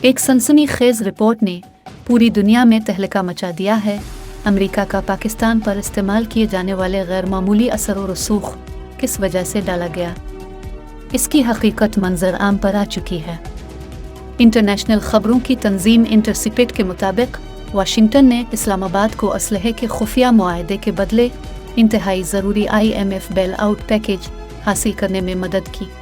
एक सनसनीखेज रिपोर्ट ने पूरी दुनिया में तहलका मचा दिया है। अमेरिका का पाकिस्तान पर इस्तेमाल किए जाने वाले गैर मामूली असर और रसूख किस वजह से डाला गया, इसकी हकीकत मंजर आम पर आ चुकी है। इंटरनेशनल खबरों की तंजीम इंटरसिपेट के मुताबिक वाशिंगटन ने इस्लामाबाद को असलहे के खुफिया मुआहदे के बदले इंतहाई ज़रूरी IMF बेल आउट पैकेज हासिल करने में मदद की।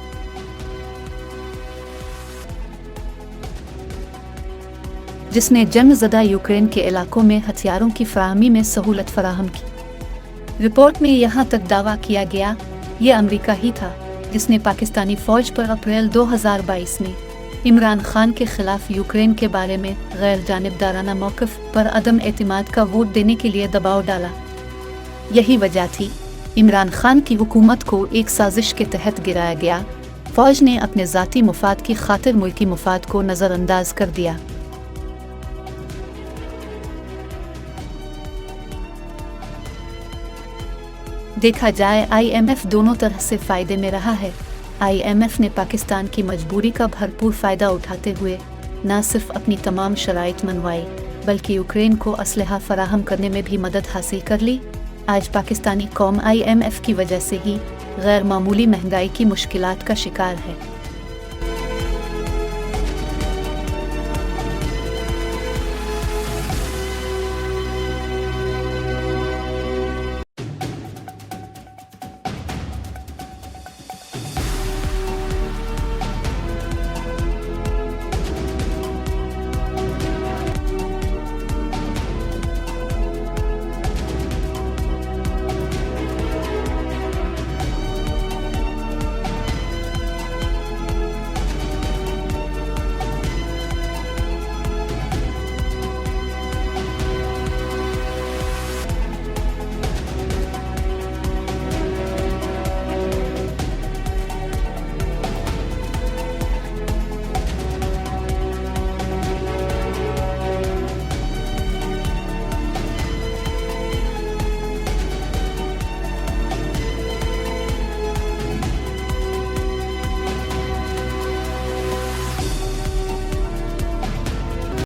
जिसने जंग-ज़दा यूक्रेन के इलाकों में हथियारों की फराहमी में सहूलत फराहम की। रिपोर्ट में यहाँ तक दावा किया गया, ये अमेरिका ही था जिसने पाकिस्तानी फ़ौज पर अप्रैल 2022 में इमरान खान के खिलाफ यूक्रेन के बारे में गैर जानिबदाराना मौक़िफ़ पर अदम एतमाद का वोट देने के लिए दबाव डाला। यही वजह थी इमरान खान की हुकूमत को एक साजिश के तहत गिराया गया। फ़ौज ने अपने ज़ाती मुफाद की खातिर मुल्की मुफाद को नज़रअंदाज कर दिया। देखा जाए IMF दोनों तरह से फ़ायदे में रहा है। IMF ने पाकिस्तान की मजबूरी का भरपूर फ़ायदा उठाते हुए न सिर्फ अपनी तमाम शराइत मनवाई, बल्कि यूक्रेन को असलहा फराहम करने में भी मदद हासिल कर ली। आज पाकिस्तानी कौम IMF की वजह से ही गैर मामूली महंगाई की मुश्किलात का शिकार है।